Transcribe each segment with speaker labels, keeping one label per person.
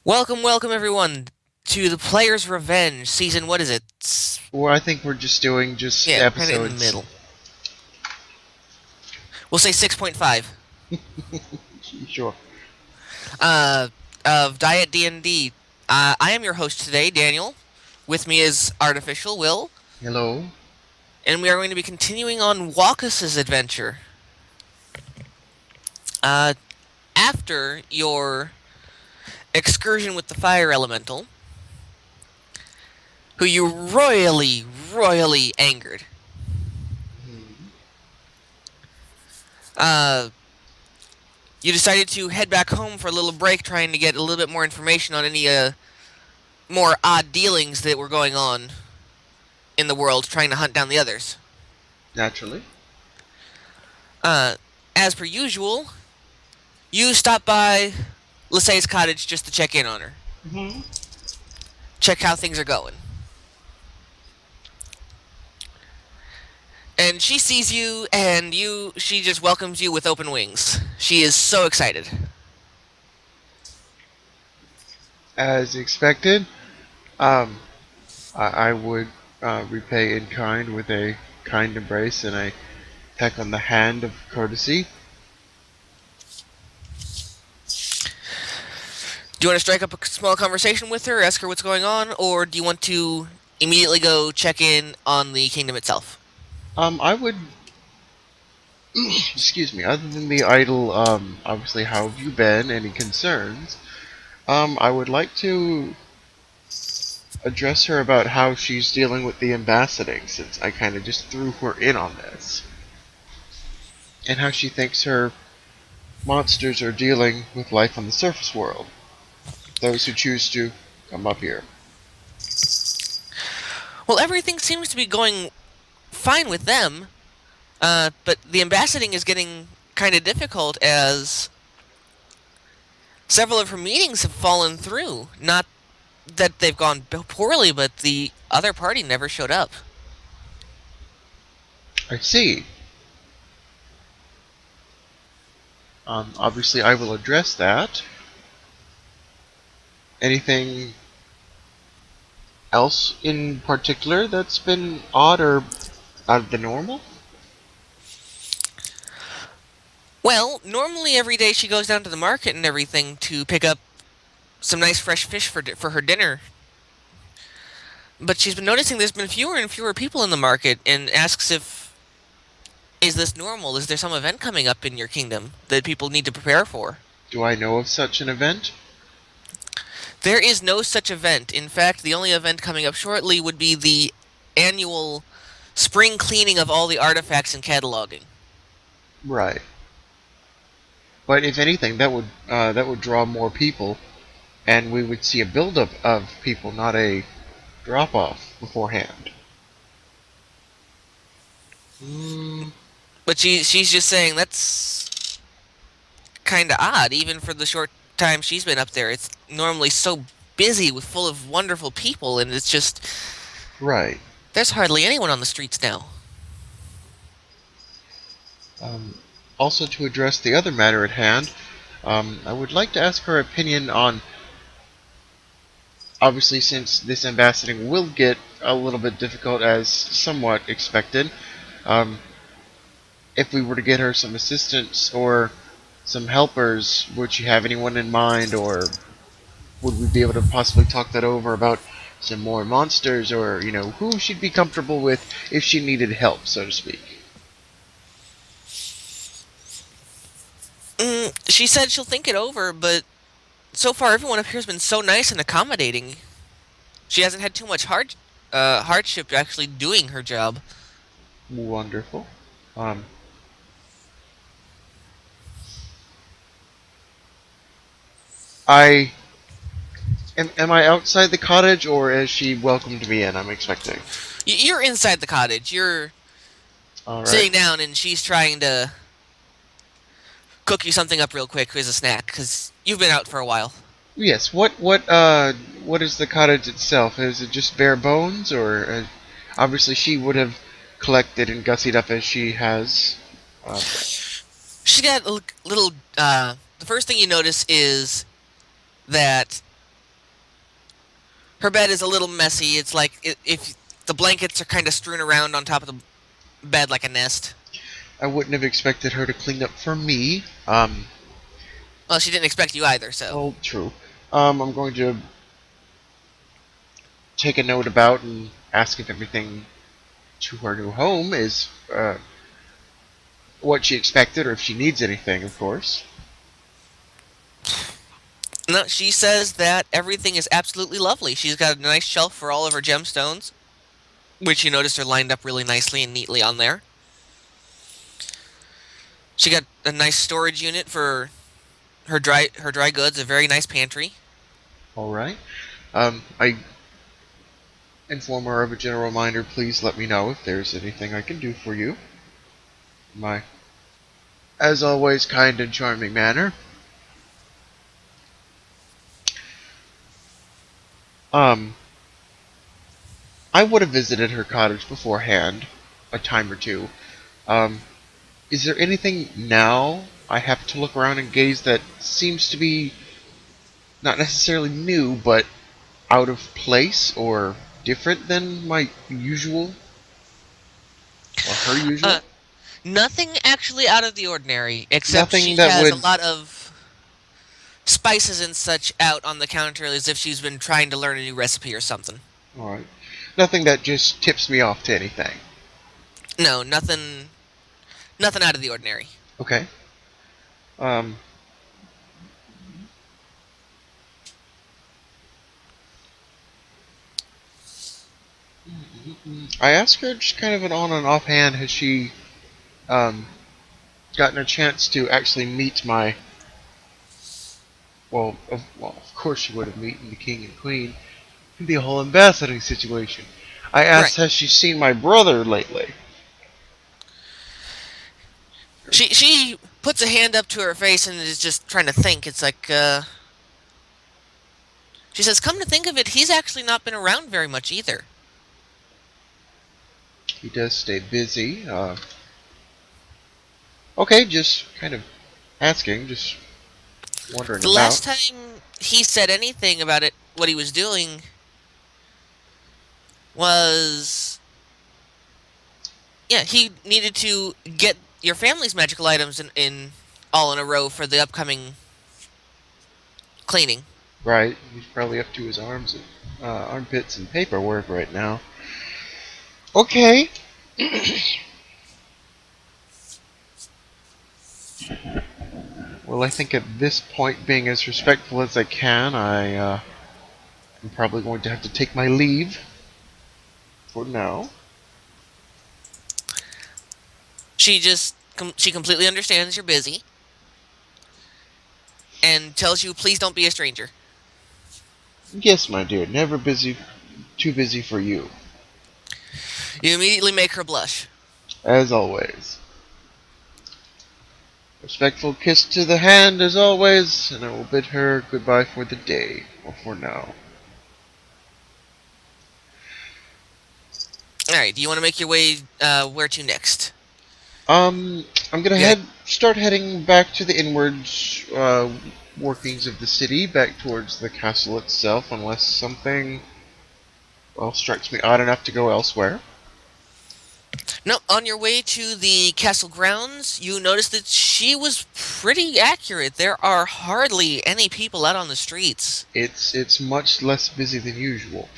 Speaker 1: Welcome everyone to the Player's Revenge season. What is it?
Speaker 2: Well, I think we're just doing just
Speaker 1: Yeah, kind of in the
Speaker 2: episodes.
Speaker 1: middle. We'll say 6.5.
Speaker 2: Sure.
Speaker 1: Uh, of Diet D&D. I am your host today, Daniel. With me is Artificial Will,
Speaker 2: Hello.
Speaker 1: and we are going to be continuing on Walkas' adventure. Uh, After your excursion with the Fire Elemental, who you royally angered. Uh, you decided to head back home for a little break, trying to get a little bit more information on any more odd dealings that were going on in the world, trying to hunt down the others.
Speaker 2: Naturally.
Speaker 1: Uh, as per usual, you stop by Lisay's cottage just to check in on her,
Speaker 2: Hmm.
Speaker 1: check how things are going. And she sees you, and she just welcomes you with open wings. She is so excited.
Speaker 2: As expected, um, I would repay in kind with a kind embrace and a peck on the hand of courtesy.
Speaker 1: Do you want to strike up a small conversation with her, ask her what's going on, or do you want to immediately go check in on the kingdom itself?
Speaker 2: I would, excuse me, other than the idle, obviously, how have you been? Any concerns? I would like to address her about how she's dealing with the ambassading, since I kind of just threw her in on this, and how she thinks her monsters are dealing with life on the surface world. Those who choose to come up here.
Speaker 1: Well, everything seems to be going fine with them, but the ambassading is getting kind of difficult as several of her meetings have fallen through. Not that they've gone poorly, but the other party never showed up.
Speaker 2: I see. Obviously, I will address that. Anything else in particular that's been odd or out of the normal?
Speaker 1: Well, normally every day she goes down to the market and everything to pick up some nice fresh fish for her dinner. But she's been noticing there's been fewer and fewer people in the market and asks if is this normal? Is there some event coming up in your kingdom that people need to prepare for?
Speaker 2: Do I know of such an event?
Speaker 1: There is no such event. In fact, the only event coming up shortly would be the annual spring cleaning of all the artifacts and cataloging.
Speaker 2: Right. But if anything, that would draw more people, and we would see a buildup of people, not a drop off beforehand. Mm,
Speaker 1: But she's just saying that's kind of odd, even for the short time she's been up there. It's normally so busy with full of wonderful people, and it's just
Speaker 2: right.
Speaker 1: there's hardly anyone on the streets now.
Speaker 2: Um, Also, to address the other matter at hand, I would like to ask her opinion on, obviously, since this ambassading will get a little bit difficult as somewhat expected, um, if we were to get her some assistance or some helpers, would she have anyone in mind, or would we be able to possibly talk that over about some more monsters, or, who she'd be comfortable with if she needed help, so to speak?
Speaker 1: She said she'll think it over, but so far everyone up here has been so nice and accommodating. She hasn't had too much hardship actually doing her job.
Speaker 2: Wonderful. Um, I am I outside the cottage, or has she welcomed me in? I'm expecting.
Speaker 1: You're inside the cottage. You're
Speaker 2: All right.
Speaker 1: sitting down, and she's trying to cook you something up real quick as a snack because you've been out for a while.
Speaker 2: Yes. What is the cottage itself? Is it just bare bones, or obviously she would have collected and gussied up as she has? Uh,
Speaker 1: She's got a little. The first thing you notice is that Her bed is a little messy. It's like if the blankets are kind of strewn around on top of the bed like a nest.
Speaker 2: I wouldn't have expected her to clean up for me.
Speaker 1: Well, she didn't expect you either, so.
Speaker 2: Well, true. I'm going to take a note about and ask if everything to her new home is what she expected, or if she needs anything, of course.
Speaker 1: No, she says that everything is absolutely lovely. She's got a nice shelf for all of her gemstones, which you notice are lined up really nicely and neatly on there. She got a nice storage unit for her dry goods, a very nice pantry.
Speaker 2: All right. I inform her of a general reminder. Please let me know if there's anything I can do for you. My, as always, kind and charming manner. Um, I would have visited her cottage beforehand, a time or two. Um, is there anything now I have to look around and gaze that seems to be not necessarily new, but out of place or different than my usual or her
Speaker 1: Uh,
Speaker 2: usual?
Speaker 1: Nothing actually out of the ordinary, except
Speaker 2: Nothing
Speaker 1: she
Speaker 2: that
Speaker 1: has a
Speaker 2: would.
Speaker 1: lot of spices and such out on the counter as if she's been trying to learn a new recipe or something.
Speaker 2: All right. Nothing that just tips me off to anything.
Speaker 1: No, nothing out of the ordinary.
Speaker 2: Okay. Um, I asked her just kind of an on and off hand. Has she um, gotten a chance to actually meet my? Of course she would have meeting the king and queen. The whole ambassador situation. I
Speaker 1: Right.
Speaker 2: asked, has she seen my brother lately?
Speaker 1: She puts a hand up to her face and is just trying to think. It's like she says, "Come to think of it, he's actually not been around very much either."
Speaker 2: He does stay busy. Okay, just kind of asking, just wondering
Speaker 1: The
Speaker 2: about.
Speaker 1: last time he said anything about it, what he was doing was, yeah, he needed to get your family's magical items in all in a row for the upcoming cleaning.
Speaker 2: Right, he's probably up to his arms and armpits in paperwork right now. Okay. Well, I think at this point, being as respectful as I can, I'm probably going to have to take my leave for now.
Speaker 1: She completely understands you're busy and tells you, "Please don't be a stranger."
Speaker 2: Yes, my dear, never busy, too busy for you,
Speaker 1: You immediately make her blush.
Speaker 2: as always. Respectful kiss to the hand, as always, and I will bid her goodbye for the day, or for now.
Speaker 1: All right. Do you want to make your way where to next?
Speaker 2: I'm gonna
Speaker 1: Yeah.
Speaker 2: start heading back to the inwards workings of the city, back towards the castle itself, unless something, well, strikes me odd enough to go elsewhere.
Speaker 1: No. On your way to the castle grounds, you notice that she was pretty accurate. There are hardly any people out on the streets.
Speaker 2: It's much less busy than usual.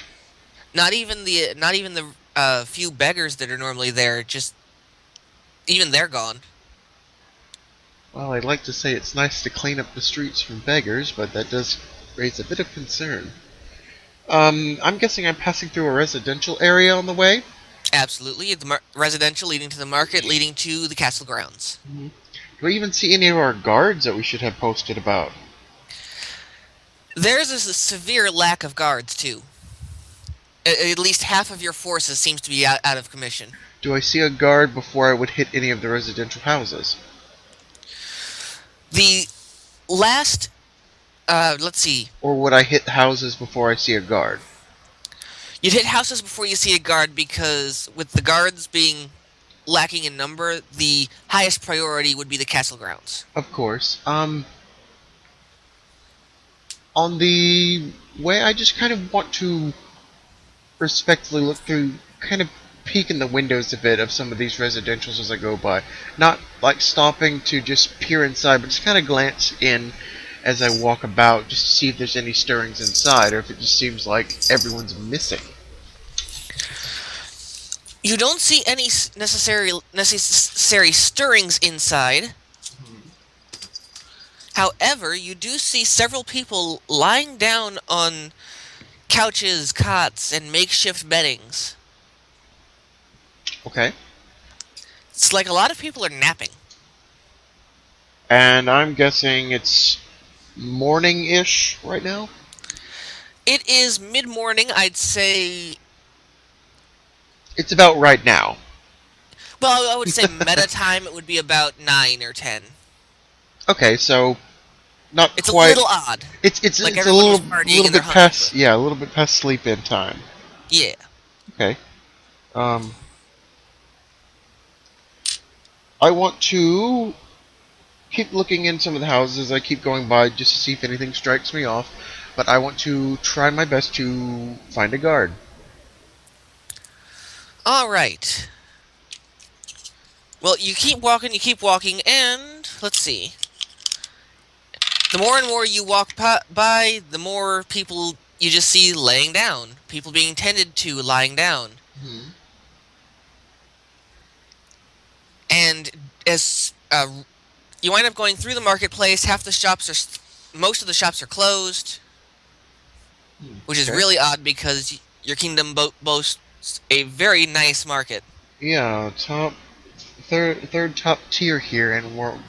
Speaker 1: Not even the few beggars that are normally there. Just even they're gone.
Speaker 2: Well, I'd like to say it's nice to clean up the streets from beggars, but that does raise a bit of concern. I'm guessing I'm passing through a residential area on the way.
Speaker 1: Absolutely. Residential leading to the market, leading to the castle grounds.
Speaker 2: Do I even see any of our guards that we should have posted about?
Speaker 1: There's a severe lack of guards too. At least half of your forces seems to be out of commission.
Speaker 2: Do I see a guard before I would hit any of the residential houses?
Speaker 1: The last, let's see,
Speaker 2: Or would I hit houses before I see a guard?
Speaker 1: you'd hit houses before you see a guard because with the guards being lacking in number, the highest priority would be the castle grounds.
Speaker 2: Of course. On the way, I just kind of want to respectfully look through, kind of peek in the windows a bit of some of these residentials as I go by. Not like stopping to just peer inside, but just kind of glance in as I walk about, just to see if there's any stirrings inside, or if it just seems like everyone's missing.
Speaker 1: You don't see any necessary stirrings inside. However, you do see several people lying down on couches, cots, and makeshift beddings.
Speaker 2: Okay.
Speaker 1: It's like a lot of people are napping.
Speaker 2: And I'm guessing it's morning-ish right now?
Speaker 1: It is mid-morning, I'd say.
Speaker 2: It's about right now.
Speaker 1: Well, I would say meta time it would be about 9 or 10.
Speaker 2: Okay, so not
Speaker 1: It's a
Speaker 2: quite.
Speaker 1: little odd.
Speaker 2: It's
Speaker 1: Like
Speaker 2: it's a
Speaker 1: everyone was
Speaker 2: little
Speaker 1: partying
Speaker 2: little
Speaker 1: and they're
Speaker 2: bit past,
Speaker 1: hungover.
Speaker 2: yeah, a little bit past sleep in time.
Speaker 1: Yeah.
Speaker 2: Okay. Um, I want to keep looking in some of the houses. I keep going by just to see if anything strikes me off, but I want to try my best to find a guard.
Speaker 1: Alright. Well, you keep walking, and let's see. The more and more you walk by, the more people you just see laying down. People being tended to lying down.
Speaker 2: Hmm.
Speaker 1: And as you wind up going through the marketplace, most of the shops are closed, which is
Speaker 2: Okay.
Speaker 1: really odd because your kingdom boasts a very nice market.
Speaker 2: Yeah, third top tier here, and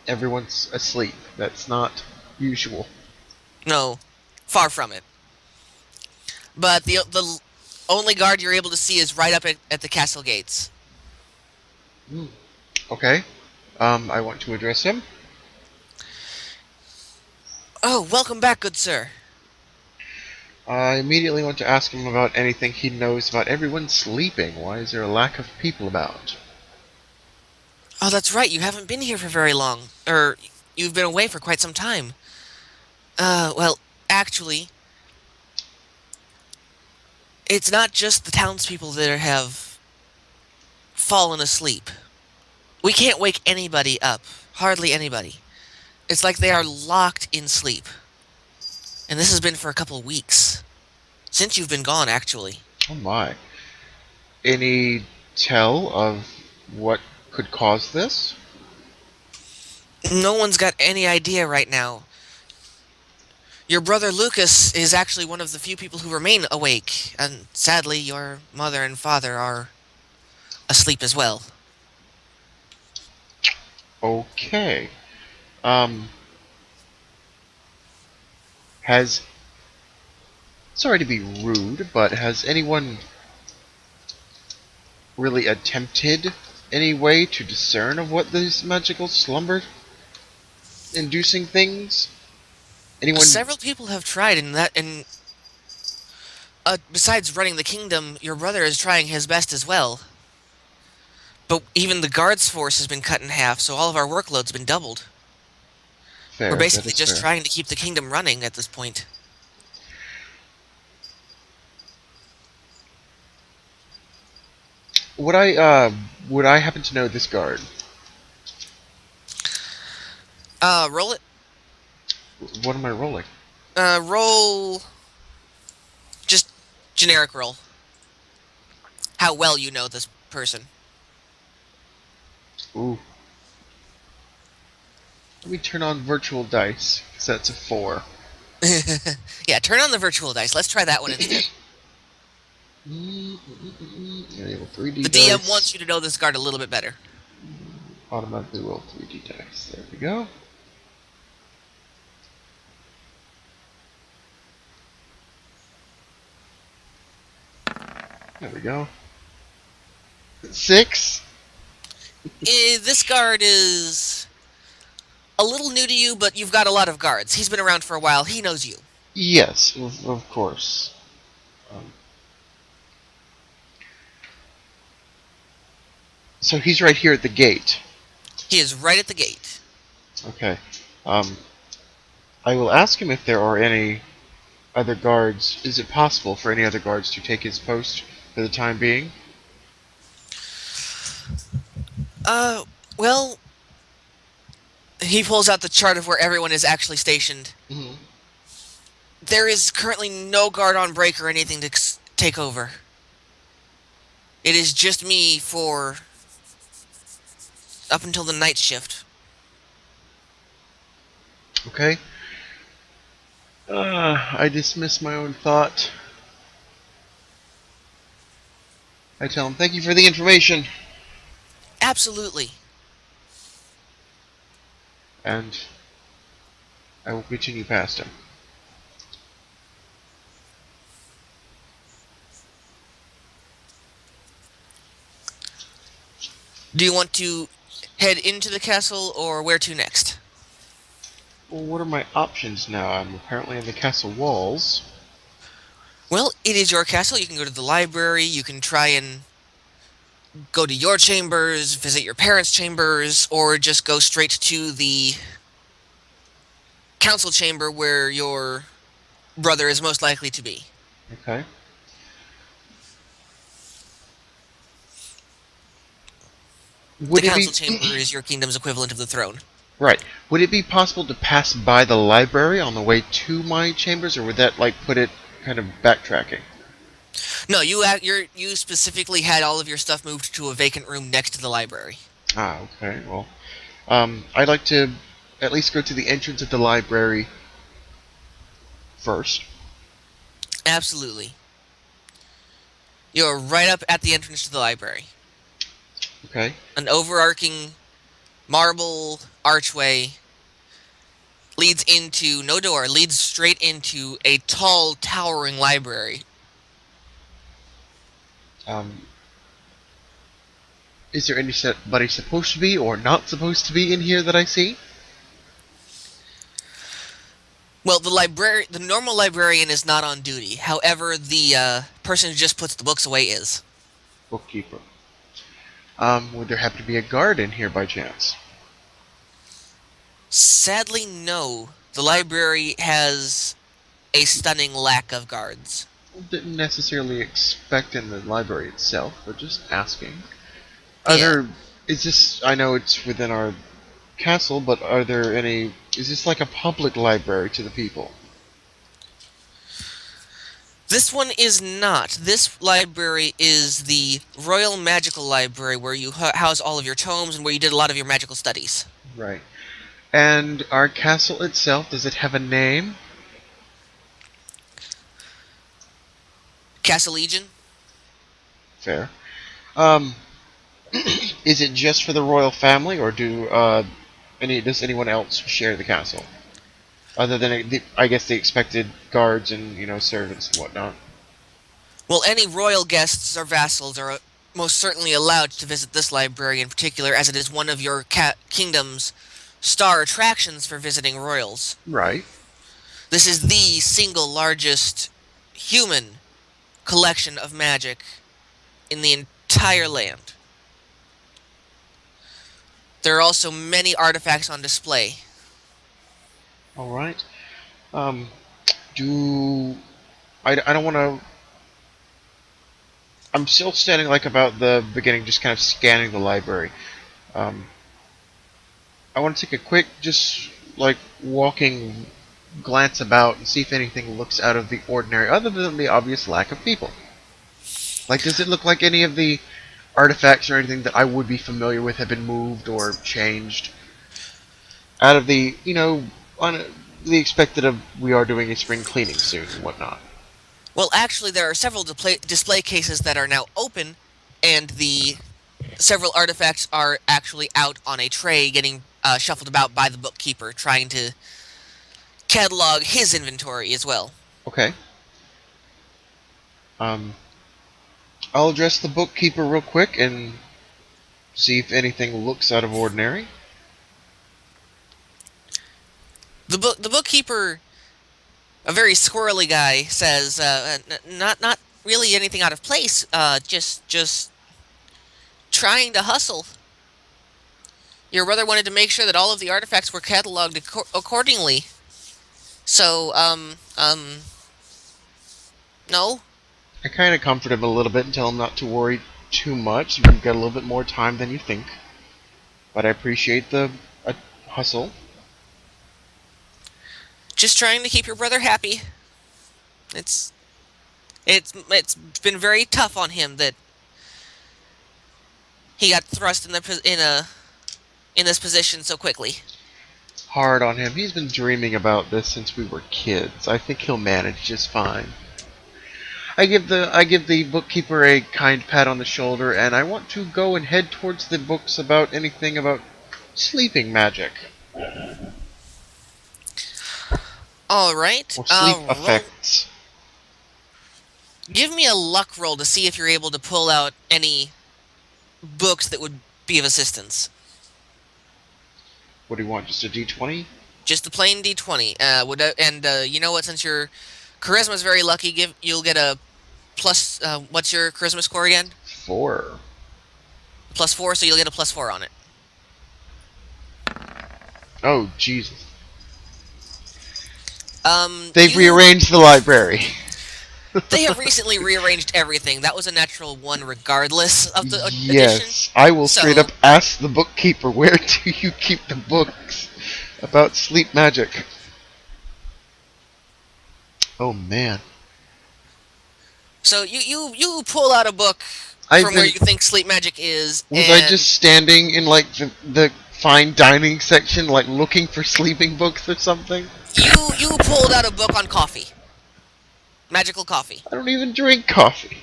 Speaker 2: everyone's asleep. That's not usual.
Speaker 1: No, far from it. But the only guard you're able to see is right up at the castle gates.
Speaker 2: Hmm. Okay. I want to address him.
Speaker 1: Oh, welcome back, good sir.
Speaker 2: I immediately want to ask him about anything he knows about everyone sleeping. Why is there a lack of people about?
Speaker 1: Oh, that's right. You haven't been here for very long, or you've been away for quite some time. Well, actually, it's not just the townspeople that have fallen asleep. We can't wake anybody up. Hardly anybody. It's like they are locked in sleep. And this has been for a couple of weeks. Since you've been gone, actually.
Speaker 2: Oh my. Any tell of what could cause this?
Speaker 1: No one's got any idea right now. Your brother Lucas is actually one of the few people who remain awake, and sadly, your mother and father are asleep as well.
Speaker 2: Okay. Um, has sorry to be rude, but has anyone really attempted any way to discern of what these magical slumber inducing things? Anyone?
Speaker 1: Several people have tried, and besides running the kingdom, your brother is trying his best as well. But even the guards force has been cut in half, so all of our workload's been doubled. We're
Speaker 2: Fair, that
Speaker 1: basically
Speaker 2: is
Speaker 1: just
Speaker 2: fair.
Speaker 1: trying to keep the kingdom running at this point.
Speaker 2: Would I happen to know this guard?
Speaker 1: Roll it.
Speaker 2: What am I rolling?
Speaker 1: Roll. Just generic roll. How well you know this person.
Speaker 2: Ooh. Let me turn on virtual dice, because that's a 4.
Speaker 1: Yeah, turn on the virtual dice. Let's try that one instead.
Speaker 2: Enable 3D
Speaker 1: The DM
Speaker 2: dice.
Speaker 1: wants you to know this guard a little bit better.
Speaker 2: Automatically roll 3D dice. There we go. There we go. 6?
Speaker 1: This guard is a little new to you, but you've got a lot of guards. He's been around for a while. He knows you.
Speaker 2: Yes, of course. Um, so he's right here at the gate.
Speaker 1: He is right at the gate.
Speaker 2: Okay. Um, I will ask him if there are any other guards. Is it possible for any other guards to take his post for the time being?
Speaker 1: Uh, well, he pulls out the chart of where everyone is actually stationed.
Speaker 2: Hmm.
Speaker 1: There is currently no guard on break or anything to take over. It is just me for up until the night shift.
Speaker 2: Okay. I dismiss my own thought. I tell him, thank you for the information.
Speaker 1: Absolutely.
Speaker 2: And I will continue past him.
Speaker 1: Do you want to head into the castle or where to next?
Speaker 2: Well, what are my options now? I'm apparently in the castle walls.
Speaker 1: Well, it is your castle. You can go to the library. You can try and go to your chambers, visit your parents' chambers, or just go straight to the council chamber where your brother is most likely to be.
Speaker 2: Okay.
Speaker 1: The
Speaker 2: Would it
Speaker 1: council
Speaker 2: be
Speaker 1: chamber is your kingdom's equivalent of the throne.
Speaker 2: right? Would it be possible to pass by the library on the way to my chambers, or would that like put it kind of backtracking?
Speaker 1: No, you specifically had all of your stuff moved to a vacant room next to the library.
Speaker 2: Ah, okay. Well, I'd like to at least go to the entrance of the library first.
Speaker 1: Absolutely. You're right up at the entrance to the library.
Speaker 2: Okay.
Speaker 1: An overarching marble archway leads into no door, leads straight into a tall, towering library.
Speaker 2: Um, is there anybody supposed to be or not supposed to be in here that I see?
Speaker 1: Well, the normal librarian is not on duty. However, the person who just puts the books away is.
Speaker 2: Bookkeeper. Would there happen to be a guard in here by chance?
Speaker 1: Sadly, no. The library has a stunning lack of guards.
Speaker 2: Didn't necessarily expect in the library itself, but just asking. Are
Speaker 1: Yeah.
Speaker 2: there? Is this? I know it's within our castle, but are there any? Is this like a public library to the people?
Speaker 1: This one is not. This library is the Royal Magical Library, where you house all of your tomes and where you did a lot of your magical studies.
Speaker 2: Right. And our castle itself, does it have a name?
Speaker 1: Castle Legion?
Speaker 2: Fair. Um, is it just for the royal family, or does anyone else share the castle? Other than I guess the expected guards and servants and whatnot.
Speaker 1: Well, any royal guests or vassals are most certainly allowed to visit this library in particular, as it is one of your kingdom's star attractions for visiting royals.
Speaker 2: Right.
Speaker 1: This is the single largest human collection of magic in the entire land. There are also many artifacts on display.
Speaker 2: All right. Um, do I don't want to. I'm still standing like about the beginning, just kind of scanning the library. Um, I want to take a quick, just like walking glance about and see if anything looks out of the ordinary, other than the obvious lack of people. Like, does it look like any of the artifacts or anything that I would be familiar with have been moved or changed out of the, on the expected of we are doing a spring cleaning soon and whatnot?
Speaker 1: Well, actually, there are several display cases that are now open, and the several artifacts are actually out on a tray getting shuffled about by the bookkeeper, trying to catalog his inventory as well.
Speaker 2: Okay. Um, I'll address the bookkeeper real quick and see if anything looks out of ordinary.
Speaker 1: The bookkeeper, a very squirrely guy, says, "Not really anything out of place. Just trying to hustle. Your brother wanted to make sure that all of the artifacts were cataloged accordingly." So, no.
Speaker 2: I kind of comfort him a little bit and tell him not to worry too much. We've got a little bit more time than you think. But I appreciate the hustle.
Speaker 1: Just trying to keep your brother happy. It's it's been very tough on him that he got thrust in in this position so quickly.
Speaker 2: Hard on him. He's been dreaming about this since we were kids. I think he'll manage just fine. I give the bookkeeper a kind pat on the shoulder, and I want to go and head towards the books about anything about sleeping magic
Speaker 1: All right.
Speaker 2: or sleep
Speaker 1: Roll.
Speaker 2: effects.
Speaker 1: Give me a luck roll to see if you're able to pull out any books that would be of assistance.
Speaker 2: What do you want? Just a D20?
Speaker 1: Just a plain D20. You know what? Since your charisma is very lucky, you'll get a plus. What's your charisma score again?
Speaker 2: 4.
Speaker 1: +4, so you'll get a +4 on it.
Speaker 2: Oh, Jesus. They've
Speaker 1: You
Speaker 2: rearranged the library.
Speaker 1: They have recently rearranged everything. That was a natural 1 regardless of the addition.
Speaker 2: Yes, I will straight
Speaker 1: So,
Speaker 2: up ask the bookkeeper, where do you keep the books about sleep magic? Oh man.
Speaker 1: so you pull out a book
Speaker 2: I've
Speaker 1: from where
Speaker 2: been.
Speaker 1: you think sleep magic is,
Speaker 2: Was I
Speaker 1: and
Speaker 2: just standing in like the fine dining section, like looking for sleeping books or something?
Speaker 1: you pulled out a book on coffee, magical coffee.
Speaker 2: I don't even drink coffee.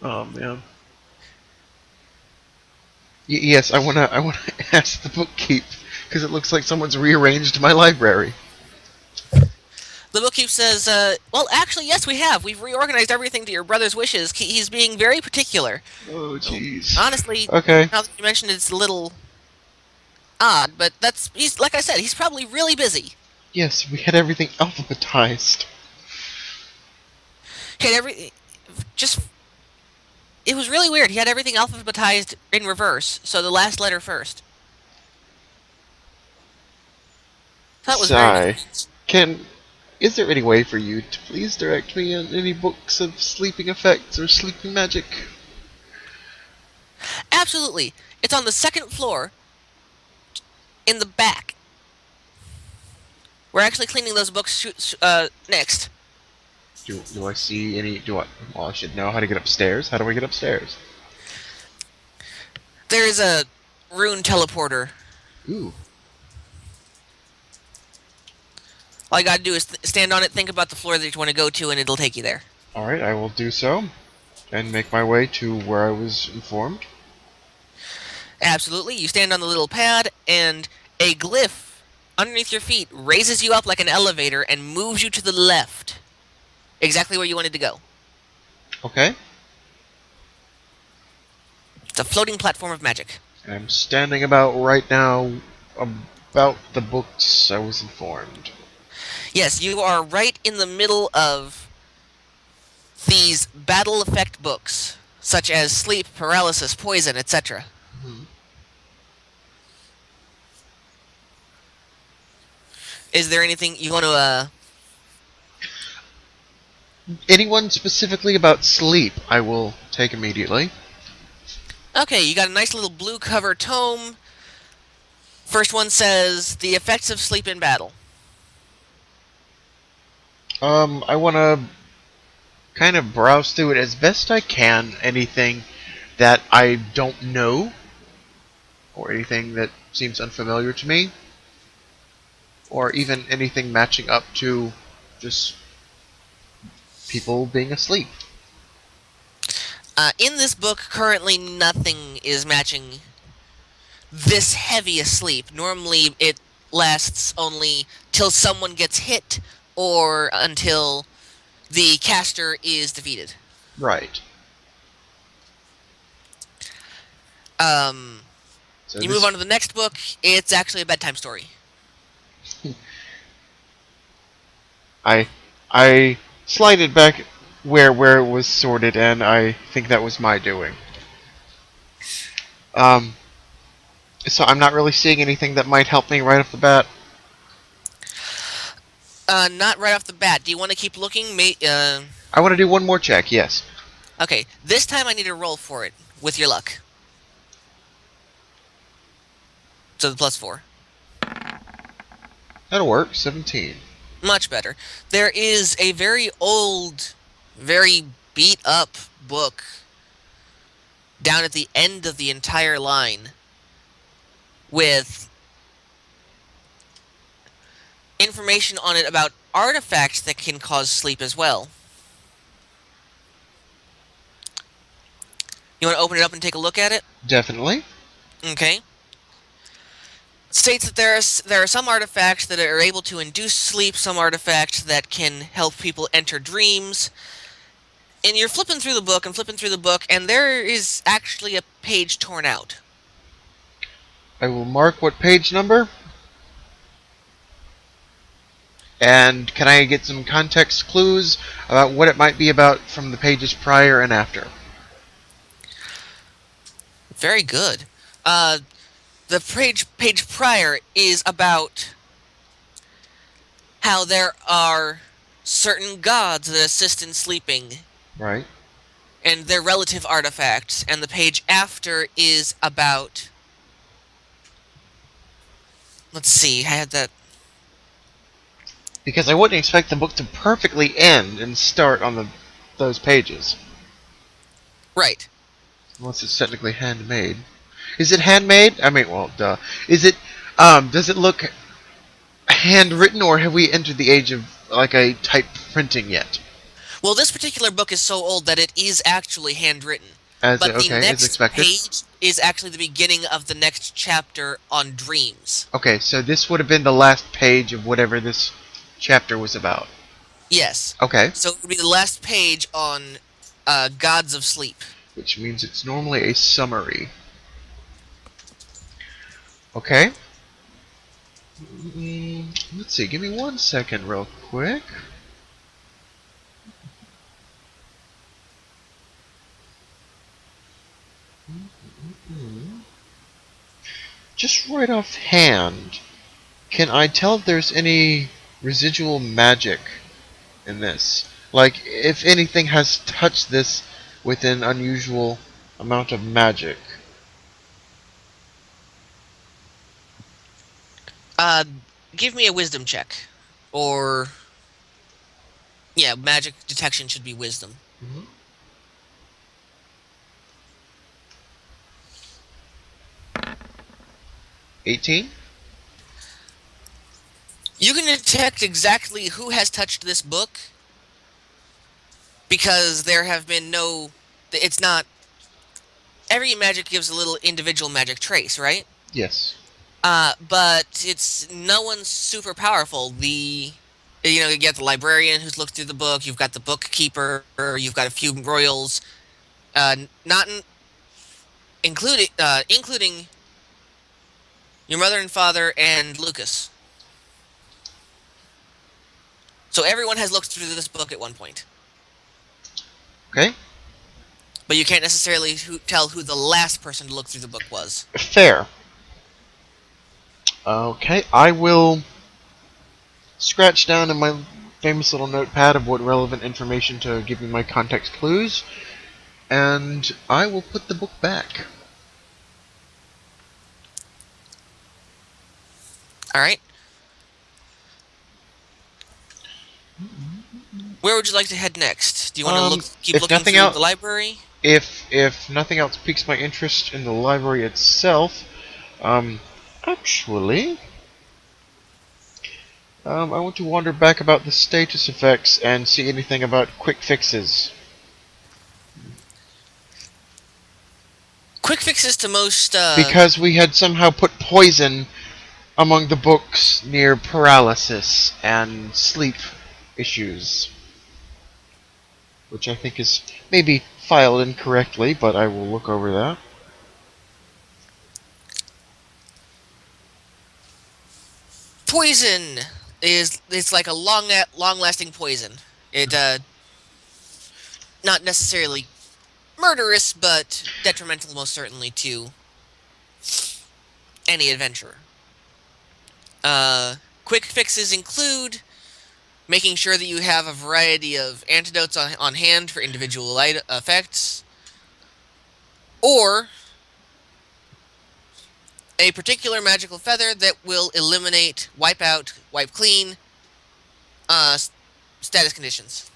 Speaker 2: Oh man. Yes, I wanna ask the bookkeep because it looks like someone's rearranged my library.
Speaker 1: The bookkeep says, "Well, actually, yes, we have. We've reorganized everything to your brother's wishes. He's being very particular.
Speaker 2: Oh jeez.
Speaker 1: Honestly,
Speaker 2: Okay.
Speaker 1: now that you mentioned it, it's a little odd, but he's like I said, he's probably really busy.
Speaker 2: Yes, we had everything alphabetized.
Speaker 1: He had just it was really weird. He had everything alphabetized in reverse, so the last letter first. That was very
Speaker 2: Sigh.
Speaker 1: confused.
Speaker 2: Is there any way for you to please direct me on any books of sleeping effects or sleeping magic?
Speaker 1: Absolutely. It's on the second floor in the back. We're actually cleaning those books next.
Speaker 2: Do I see any? Well, I should know how to get upstairs. How do I get upstairs?
Speaker 1: There is a rune teleporter.
Speaker 2: Ooh.
Speaker 1: All you gotta do is stand on it, think about the floor that you want to go to, and it'll take you there.
Speaker 2: Alright, I will do so. And make my way to where I was informed.
Speaker 1: Absolutely. You stand on the little pad, and a glyph underneath your feet raises you up like an elevator and moves you to the left. Exactly where you wanted to go.
Speaker 2: Okay.
Speaker 1: It's a floating platform of magic.
Speaker 2: I'm standing about right now about the books I was informed.
Speaker 1: Yes, you are right in the middle of these battle effect books, such as sleep, paralysis, poison, etc.
Speaker 2: Hmm.
Speaker 1: Is there anything you want to,
Speaker 2: Anyone specifically about sleep, I will take immediately.
Speaker 1: Okay, you got a nice little blue cover tome. First one says, The Effects of Sleep in Battle.
Speaker 2: I want to kind of browse through it as best I can. Anything that I don't know, or anything that seems unfamiliar to me, or even anything matching up to just people being asleep.
Speaker 1: In this book, currently nothing is matching this heavy a sleep. Normally, it lasts only till someone gets hit or until the caster is defeated.
Speaker 2: Right.
Speaker 1: Um,
Speaker 2: So
Speaker 1: you
Speaker 2: this,
Speaker 1: move on to the next book. It's actually a bedtime story.
Speaker 2: I slided back where it was sorted, and I think that was my doing. Um, so I'm not really seeing anything that might help me right off the bat.
Speaker 1: Not right off the bat. Do you want to keep looking?
Speaker 2: I want to do one more check, yes.
Speaker 1: Okay, this time I need a roll for it with your luck. So the +4.
Speaker 2: That'll work. 17.
Speaker 1: Much better. There is a very old, very beat up book down at the end of the entire line with information on it about artifacts that can cause sleep as well. You want to open it up and take a look at it?
Speaker 2: Definitely.
Speaker 1: Okay. States that there are some artifacts that are able to induce sleep, some artifacts that can help people enter dreams. And you're flipping through the book and flipping through the book, and there is actually a page torn out.
Speaker 2: I will mark what page number. And can I get some context clues about what it might be about from the pages prior and after?
Speaker 1: Very good. The page prior is about how there are certain gods that assist in sleeping
Speaker 2: Right.
Speaker 1: and their relative artifacts, and the page after is about. Let's see, I had that.
Speaker 2: Because I wouldn't expect the book to perfectly end and start on those pages.
Speaker 1: Right.
Speaker 2: Unless it's technically handmade. Is it handmade? I mean, well, duh. Is it, does it look handwritten, or have we entered the age of, like, a type printing yet?
Speaker 1: Well, this particular book is so old that it is actually handwritten. But the
Speaker 2: Okay, as
Speaker 1: next
Speaker 2: expected.
Speaker 1: page is actually the beginning of the next chapter on dreams.
Speaker 2: Okay, so this would have been the last page of whatever this chapter was about.
Speaker 1: Yes.
Speaker 2: Okay.
Speaker 1: So it would be the last page on gods of sleep.
Speaker 2: Which means it's normally a summary. Okay. Let's see, give me 1 second real quick. Just right off hand, can I tell if there's any residual magic in this? Like, if anything has touched this with an unusual amount of magic.
Speaker 1: Uh, Give me a wisdom check. Or, yeah, magic detection should be wisdom.
Speaker 2: 18?
Speaker 1: You can detect exactly who has touched this book because there have been no. It's not. Every magic gives a little individual magic trace, right?
Speaker 2: Yes.
Speaker 1: But it's no one's super powerful. You get the librarian who's looked through the book. You've got the bookkeeper. You've got a few royals. Not in, including your mother and father and Lucas. So everyone has looked through this book at one point.
Speaker 2: Okay.
Speaker 1: But you can't necessarily tell who the last person to look through the book was.
Speaker 2: Fair. Okay, I will scratch down in my famous little notepad of what relevant information to give me my context clues, and I will put the book back.
Speaker 1: All right. Where would you like to head next? Do you want to keep
Speaker 2: if
Speaker 1: looking
Speaker 2: nothing
Speaker 1: through
Speaker 2: else,
Speaker 1: the library?
Speaker 2: if nothing else piques my interest in the library itself, actually, I want to wander back about the status effects and see anything about quick fixes.
Speaker 1: Quick fixes to most.
Speaker 2: Because we had somehow put poison among the books near paralysis and sleep issues, which I think is maybe filed incorrectly, but I will look over that.
Speaker 1: Poison it's like a long-lasting poison. It not necessarily murderous, but detrimental most certainly to any adventurer. Quick fixes include making sure that you have a variety of antidotes on hand for individual effects, or a particular magical feather that will eliminate, wipe out, wipe clean uh, status conditions.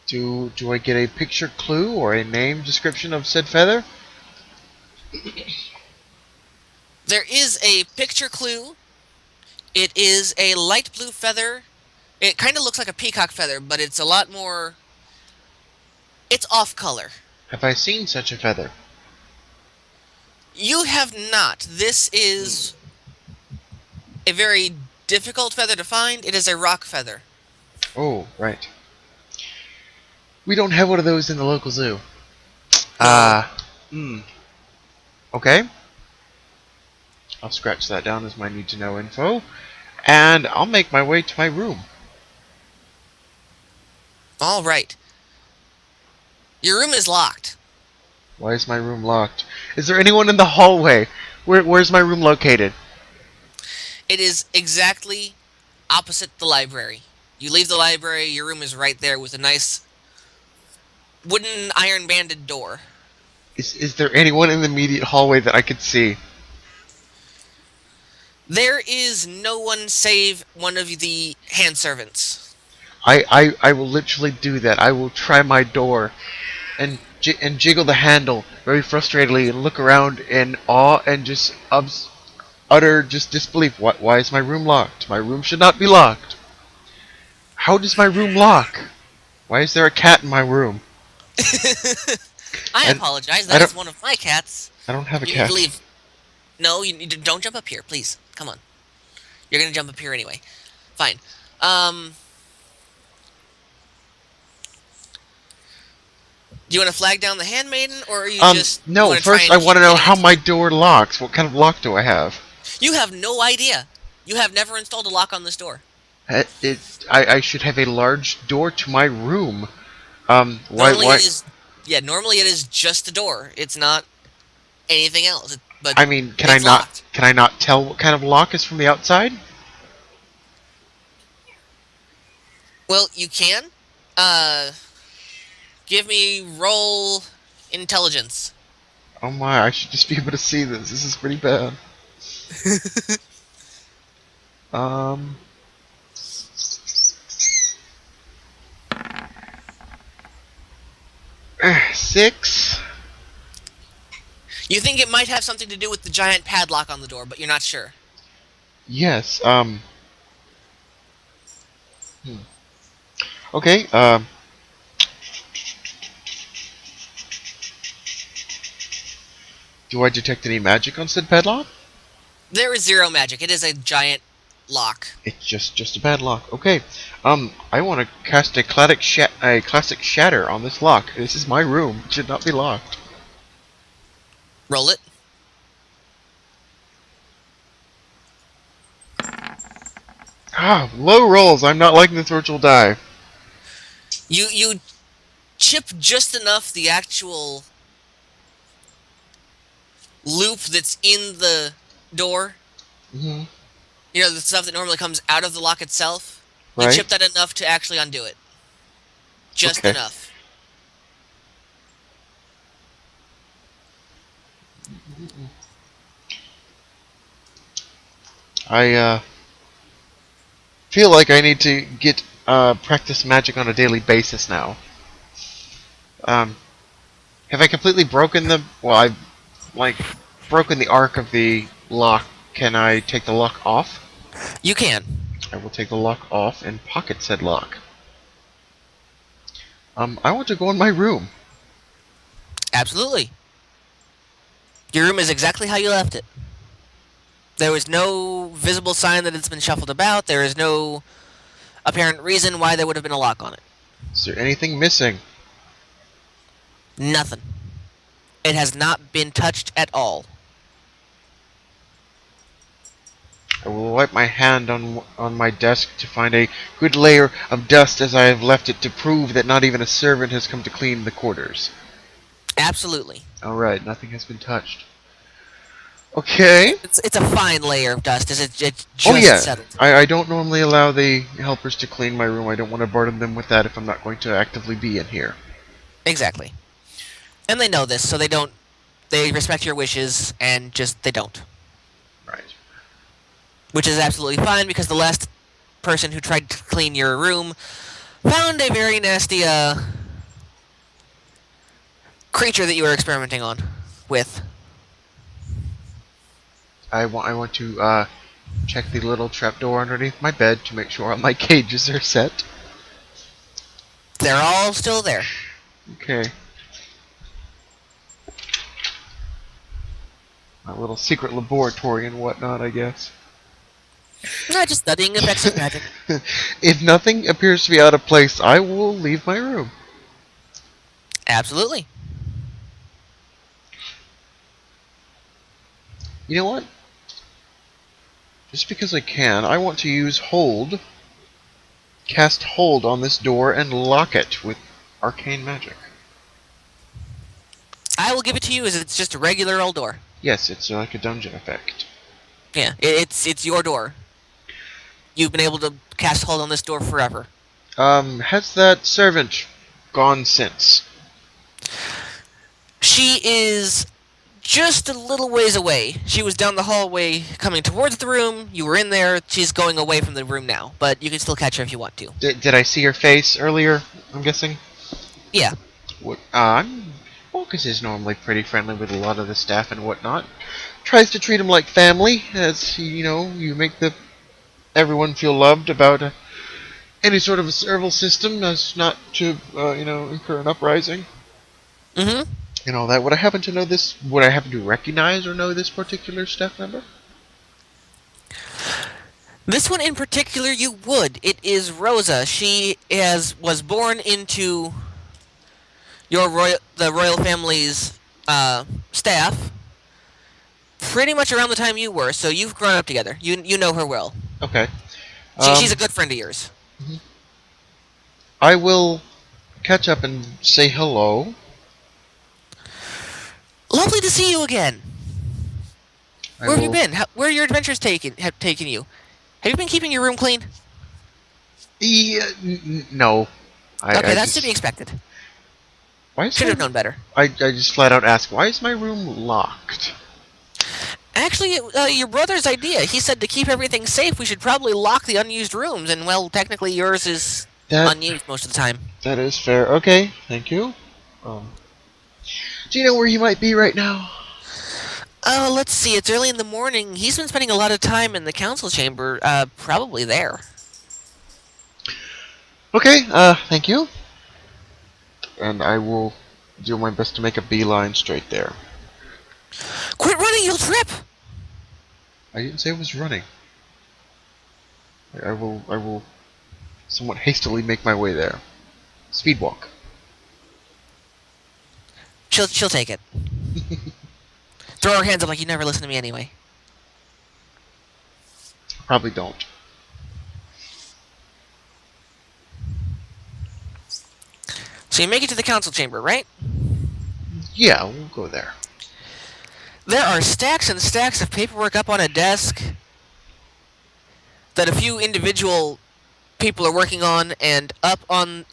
Speaker 2: Do I get a picture clue or a name description of said feather?
Speaker 1: There is a picture clue. It is a light blue feather. It kind of looks like a peacock feather, but it's a lot more. It's off color.
Speaker 2: Have I seen such a feather?
Speaker 1: You have not. This is a very difficult feather to find. It is a rock feather.
Speaker 2: Oh, right. We don't have one of those in the local zoo.
Speaker 1: No.
Speaker 2: Hmm. Okay. I'll scratch that down as my need to know info. And I'll make my way to my room.
Speaker 1: All right. Your room is locked.
Speaker 2: Why is my room locked? Is there anyone in the hallway? Where's my room located?
Speaker 1: It is exactly opposite the library. You leave the library, your room is right there with a nice wooden iron banded door.
Speaker 2: Is there anyone in the immediate hallway that I could see?
Speaker 1: There is no one save one of the hand servants.
Speaker 2: I will literally do that. I will try my door and jiggle the handle very frustratedly and look around in awe and just utter just disbelief. Why is my room locked? My room should not be locked. How does my room lock? Why is there a cat in my room?
Speaker 1: I
Speaker 2: And
Speaker 1: apologize.
Speaker 2: I
Speaker 1: That is
Speaker 2: don't
Speaker 1: one of my cats.
Speaker 2: I don't have a
Speaker 1: You need
Speaker 2: cat.
Speaker 1: to leave. No, don't jump up here, please. Come on. You're gonna jump up here anyway. Fine. Do you want to flag down the handmaiden, or are you just
Speaker 2: No.
Speaker 1: want to try
Speaker 2: First,
Speaker 1: and
Speaker 2: I
Speaker 1: keep
Speaker 2: want to know
Speaker 1: getting
Speaker 2: how
Speaker 1: into
Speaker 2: my
Speaker 1: it?
Speaker 2: door locks. What kind of lock do I have?
Speaker 1: You have no idea. You have never installed a lock on this door.
Speaker 2: I should have a large door to my room. Why
Speaker 1: Normally
Speaker 2: why?
Speaker 1: it is. Yeah, normally it is just a door. It's not anything else. But
Speaker 2: I mean,
Speaker 1: it's locked.
Speaker 2: can I not tell what kind of lock is from the outside?
Speaker 1: Well, you can. Uh, Give me roll intelligence.
Speaker 2: Oh my, I should just be able to see this. This is pretty bad. Um, 6.
Speaker 1: You think it might have something to do with the giant padlock on the door, but you're not sure.
Speaker 2: Yes. Okay. Do I detect any magic on said padlock?
Speaker 1: There is zero magic. It is a giant lock.
Speaker 2: It's just a padlock. Okay. I want to cast a classic shatter on this lock. This is my room. It should not be locked.
Speaker 1: Roll it.
Speaker 2: Low rolls. I'm not liking this virtual die.
Speaker 1: You chip just enough the actual loop that's in the door.
Speaker 2: Hmm.
Speaker 1: You know, the stuff that normally comes out of the lock itself. You
Speaker 2: Right.
Speaker 1: chip that enough to actually undo it. Just
Speaker 2: Okay.
Speaker 1: enough.
Speaker 2: I feel like I need to get practice magic on a daily basis now. Um, have I completely broken the? Well, I've like broken the arc of the lock. Can I take the lock off?
Speaker 1: You can.
Speaker 2: I will take the lock off and pocket said lock. I want to go in my room.
Speaker 1: Absolutely. Your room is exactly how you left it. There was no visible sign that it's been shuffled about. There is no apparent reason why there would have been a lock on it.
Speaker 2: Is there anything missing?
Speaker 1: Nothing. It has not been touched at all.
Speaker 2: I will wipe my hand on my desk to find a good layer of dust as I have left it to prove that not even a servant has come to clean the quarters.
Speaker 1: Absolutely.
Speaker 2: Alright, nothing has been touched. Okay.
Speaker 1: It's a fine layer of dust as it
Speaker 2: Oh
Speaker 1: just
Speaker 2: yeah.
Speaker 1: settled.
Speaker 2: I don't normally allow the helpers to clean my room. I don't want to burden them with that if I'm not going to actively be in here.
Speaker 1: Exactly. And they know this, so they respect your wishes and just they don't.
Speaker 2: Right.
Speaker 1: Which is absolutely fine because the last person who tried to clean your room found a very nasty creature that you were experimenting on with.
Speaker 2: I want to check the little trapdoor underneath my bed to make sure all my cages are set.
Speaker 1: They're all still there.
Speaker 2: Okay. My little secret laboratory and whatnot, I guess.
Speaker 1: Not just studying effects of magic.
Speaker 2: If nothing appears to be out of place, I will leave my room.
Speaker 1: Absolutely.
Speaker 2: You know what? Just because I can, I want to use hold, cast hold on this door and lock it with arcane magic.
Speaker 1: I will give it to you as it's just a regular old door.
Speaker 2: Yes, it's like a dungeon effect.
Speaker 1: Yeah, it's your door. You've been able to cast hold on this door forever.
Speaker 2: Has that servant gone since?
Speaker 1: She is just a little ways away. She was down the hallway coming towards the room. You were in there. She's going away from the room now, but you can still catch her if you want to.
Speaker 2: Did I see her face earlier, I'm guessing?
Speaker 1: Yeah.
Speaker 2: What, Walkas is normally pretty friendly with a lot of the staff and whatnot. Tries to treat him like family, as, you make everyone feel loved about any sort of a serval system as not to, incur an uprising.
Speaker 1: Mm-hmm.
Speaker 2: And all that. Would I happen to know this? Would I happen to recognize or know this particular staff member?
Speaker 1: This one in particular, you would. It is Rosa. She was born into the royal family's staff pretty much around the time you were, so you've grown up together. You know her well.
Speaker 2: Okay.
Speaker 1: She's a good friend of yours.
Speaker 2: I will catch up and say hello.
Speaker 1: Lovely to see you again.
Speaker 2: I
Speaker 1: Where have you
Speaker 2: will-
Speaker 1: been? Where are your adventures have taken you? Have you been keeping your room clean?
Speaker 2: Yeah, no.
Speaker 1: Okay,
Speaker 2: I
Speaker 1: that's
Speaker 2: just,
Speaker 1: to be expected.
Speaker 2: Why is
Speaker 1: Should have
Speaker 2: my,
Speaker 1: known better.
Speaker 2: I just flat out ask, why is my room locked?
Speaker 1: Actually, your brother's idea. He said to keep everything safe, we should probably lock the unused rooms, and well, technically yours is unused most of the time.
Speaker 2: That is fair. Okay, thank you. Do you know where he might be right now?
Speaker 1: Let's see. It's early in the morning. He's been spending a lot of time in the council chamber. Probably there.
Speaker 2: Okay, thank you. And I will do my best to make a beeline straight there.
Speaker 1: Quit running, you'll trip!
Speaker 2: I didn't say I was running. I will somewhat hastily make my way there. Speed walk.
Speaker 1: She'll take it. Throw her hands up like you never listen to me anyway.
Speaker 2: Probably don't.
Speaker 1: So you make it to the council chamber, right?
Speaker 2: Yeah, we'll go there.
Speaker 1: There are stacks and stacks of paperwork up on a desk that a few individual people are working on, and up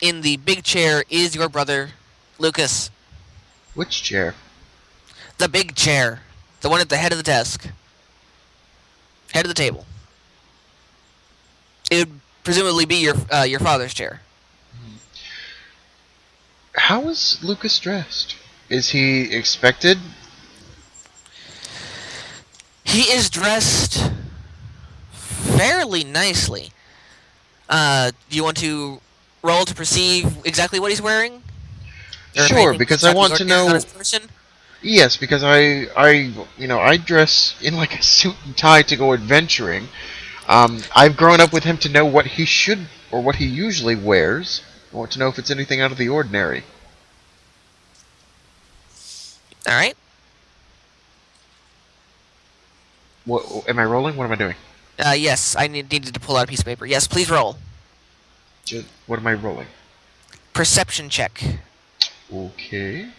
Speaker 1: in the big chair is your brother, Lucas.
Speaker 2: Which chair?
Speaker 1: The big chair. The one at the head of the desk. Head of the table. It would presumably be your father's chair.
Speaker 2: How is Lucas dressed? Is he expected?
Speaker 1: He is dressed fairly nicely. Do you want to roll to perceive exactly what he's wearing? Or if
Speaker 2: Sure,
Speaker 1: anything
Speaker 2: because
Speaker 1: jumps
Speaker 2: I
Speaker 1: out
Speaker 2: want
Speaker 1: the
Speaker 2: to
Speaker 1: ordinary about
Speaker 2: know.
Speaker 1: his person?
Speaker 2: Yes, because I dress in like a suit and tie to go adventuring. I've grown up with him to know what he should or what he usually wears. I want to know if it's anything out of the ordinary.
Speaker 1: All right.
Speaker 2: What am I rolling? What am I doing?
Speaker 1: Yes, I needed to pull out a piece of paper. Yes, please roll.
Speaker 2: What am I rolling?
Speaker 1: Perception check.
Speaker 2: Okay.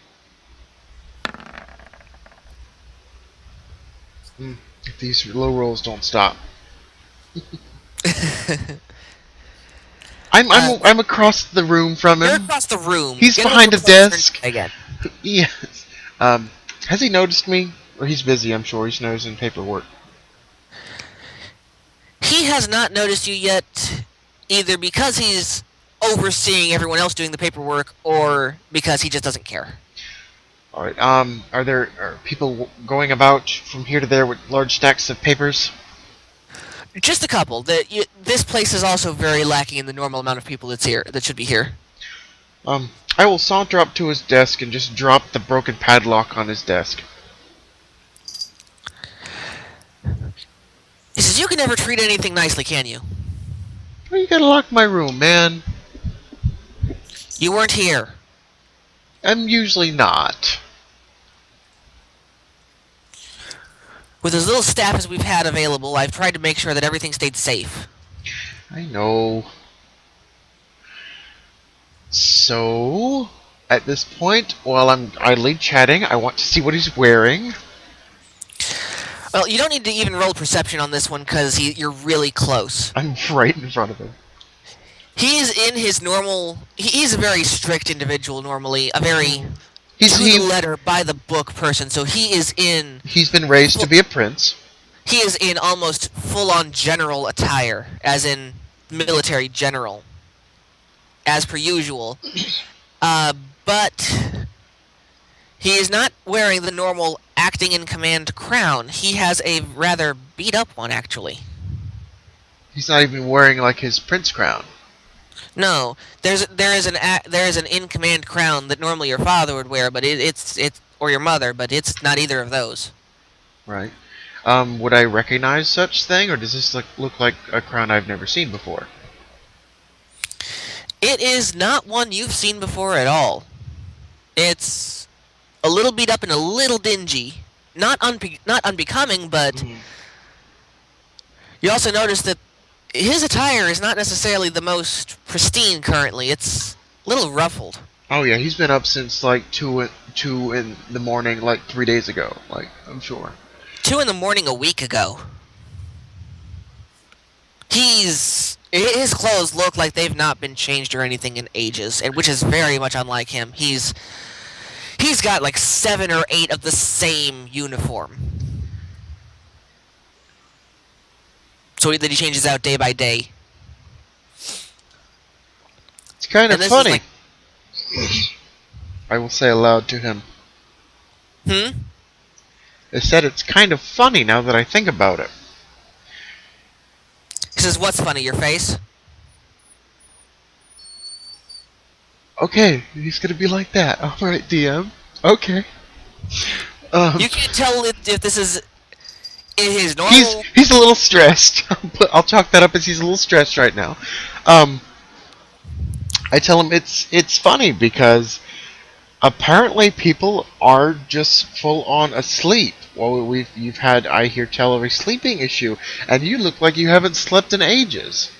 Speaker 2: If these low rolls don't stop. I'm across the room from
Speaker 1: You're
Speaker 2: him.
Speaker 1: across the room.
Speaker 2: He's
Speaker 1: Get a little
Speaker 2: behind a
Speaker 1: closer and
Speaker 2: desk.
Speaker 1: try again.
Speaker 2: Yes. Has he noticed me? Or he's busy, I'm sure. He's noticing paperwork.
Speaker 1: He has not noticed you yet, either because he's overseeing everyone else doing the paperwork, or because he just doesn't care.
Speaker 2: Alright, are people going about from here to there with large stacks of papers?
Speaker 1: Just a couple. This place is also very lacking in the normal amount of people that's here that should be here.
Speaker 2: I will saunter up to his desk and just drop the broken padlock on his desk.
Speaker 1: He says, "You can never treat anything nicely, can you?
Speaker 2: Well, you gotta lock my room, man.
Speaker 1: You weren't here."
Speaker 2: I'm usually not.
Speaker 1: With as little staff as we've had available, I've tried to make sure that everything stayed safe.
Speaker 2: I know. So, at this point, while I'm idly chatting, I want to see what he's wearing.
Speaker 1: Well, you don't need to even roll perception on this one, because you're really close.
Speaker 2: I'm right in front of him.
Speaker 1: He's in his normal... He's a very strict individual, normally. A very...
Speaker 2: He's
Speaker 1: to the letter, by the book person, so he is in...
Speaker 2: He's been raised to be a prince.
Speaker 1: He is in almost full-on general attire, as in military general, as per usual. But he is not wearing the normal acting in command crown. He has a rather beat-up one, actually.
Speaker 2: He's not even wearing like his prince crown.
Speaker 1: No, there is an in command crown that normally your father would wear, but it's or your mother, but it's not either of those.
Speaker 2: Right. Would I recognize such thing, or does this look like a crown I've never seen before?
Speaker 1: It is not one you've seen before at all. It's a little beat up and a little dingy. Not unbecoming, but you also notice that his attire is not necessarily the most pristine currently. It's a little ruffled.
Speaker 2: Oh yeah, he's been up since like 2 in the morning, like 3 days ago. Like, I'm sure.
Speaker 1: 2 in the morning a week ago. His clothes look like they've not been changed or anything in ages, and which is very much unlike him. He's got like 7 or 8 of the same uniform. So that he changes out day by day.
Speaker 2: It's kind of funny.
Speaker 1: Like...
Speaker 2: I will say aloud to him.
Speaker 1: I
Speaker 2: said it's kind of funny now that I think about it.
Speaker 1: He says, "What's funny, your face?"
Speaker 2: Okay, he's gonna be like that. Alright, DM. Okay.
Speaker 1: You can't tell if this is in his normal...
Speaker 2: He's a little stressed. I'll chalk that up as he's a little stressed right now. I tell him it's funny because apparently people are just full on asleep. Well, you've had, I hear tell, of a sleeping issue, and you look like you haven't slept in ages.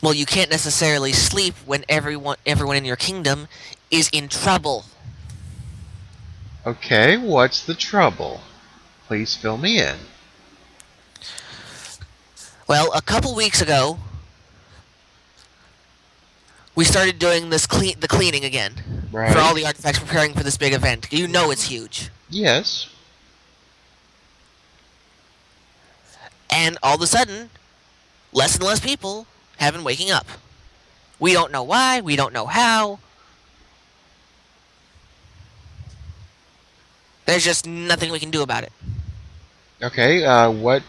Speaker 1: Well, you can't necessarily sleep when everyone in your kingdom is in trouble.
Speaker 2: Okay, what's the trouble? Please fill me in.
Speaker 1: Well, a couple weeks ago, we started doing the cleaning again.
Speaker 2: Right.
Speaker 1: For all the artifacts, preparing for this big event. You know it's huge.
Speaker 2: Yes.
Speaker 1: And all of a sudden, less and less people have been waking up. We don't know why, we don't know how. There's just nothing we can do about it.
Speaker 2: Okay, what...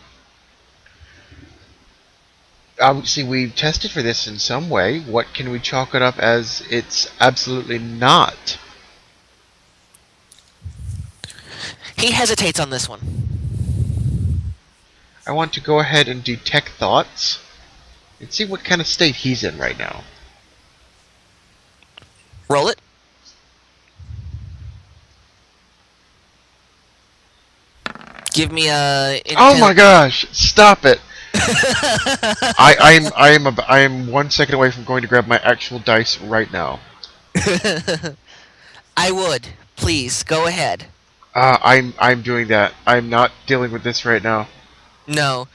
Speaker 2: Obviously, we've tested for this in some way. What can we chalk it up as it's absolutely not?
Speaker 1: He hesitates on this one.
Speaker 2: I want to go ahead and detect thoughts and see what kind of state he's in right now.
Speaker 1: Roll it. Give me a...
Speaker 2: Oh my gosh! Stop it! I am 1 second away from going to grab my actual dice right now.
Speaker 1: I would. Please, go ahead.
Speaker 2: I'm doing that. I'm not dealing with this right now.
Speaker 1: No.